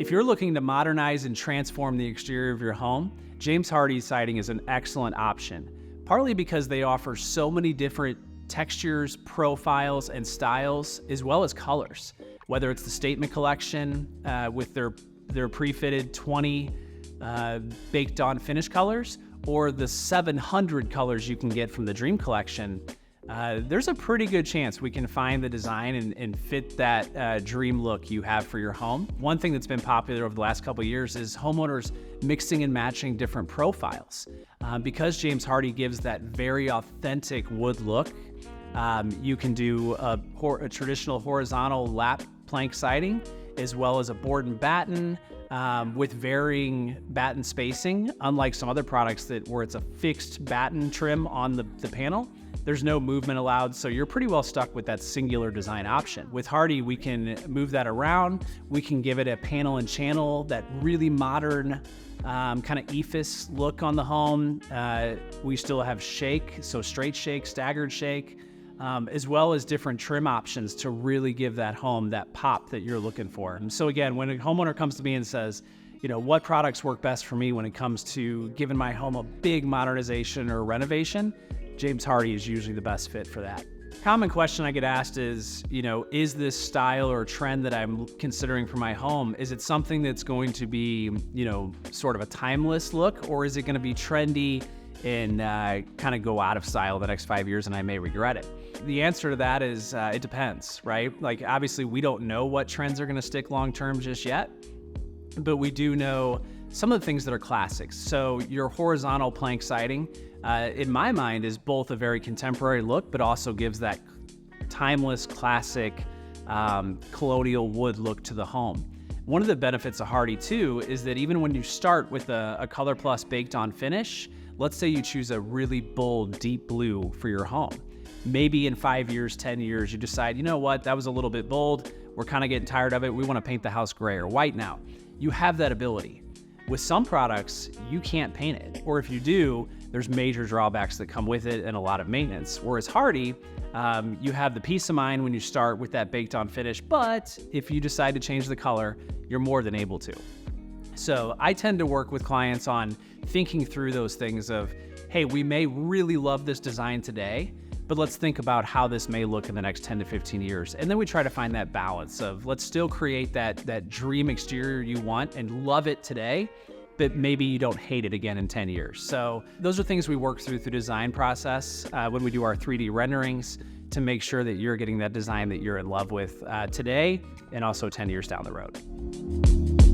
If you're looking to modernize and transform the exterior of your home, James Hardie siding is an excellent option, partly because they offer so many different textures, profiles, and styles, as well as colors. Whether it's the Statement Collection with their pre-fitted 20 baked on finish colors, or the 700 colors you can get from the Dream Collection, there's a pretty good chance we can find the design and fit that dream look you have for your home. One thing that's been popular over the last couple of years is homeowners mixing and matching different profiles. Because James Hardie gives that very authentic wood look, you can do a traditional horizontal lap plank siding, as well as a board and batten with varying batten spacing. Unlike some other products where it's a fixed batten trim on the panel, there's no movement allowed, so you're pretty well stuck with that singular design option. With Hardie, we can move that around. We can give it a panel and channel, that really modern kind of ephes look on the home. We still have shake, so straight shake, staggered shake, as well as different trim options to really give that home that pop that you're looking for. And so again, when a homeowner comes to me and says, you know, what products work best for me when it comes to giving my home a big modernization or renovation, James Hardie is usually the best fit for that. Common question I get asked is, you know, is this style or trend that I'm considering for my home, is it something that's going to be, you know, sort of a timeless look, or is it going to be trendy and kind of go out of style the next 5 years and I may regret it? The answer to that is it depends, right? Like, obviously we don't know what trends are going to stick long term just yet, but we do know some of the things that are classics. So your horizontal plank siding, in my mind, is both a very contemporary look, but also gives that timeless, classic, colonial wood look to the home. One of the benefits of Hardie too is that even when you start with a Color Plus baked on finish, let's say you choose a really bold, deep blue for your home. Maybe in 5 years, 10 years, you decide, you know what, that was a little bit bold. We're kind of getting tired of it. We want to paint the house gray or white now. You have that ability. With some products, you can't paint it, or if you do, there's major drawbacks that come with it and a lot of maintenance. Whereas Hardie, you have the peace of mind when you start with that baked on finish, but if you decide to change the color, you're more than able to. So I tend to work with clients on thinking through those things of, hey, we may really love this design today, but let's think about how this may look in the next 10 to 15 years. And then we try to find that balance of, let's still create that dream exterior you want and love it today, but maybe you don't hate it again in 10 years. So those are things we work through the design process when we do our 3D renderings to make sure that you're getting that design that you're in love with today and also 10 years down the road.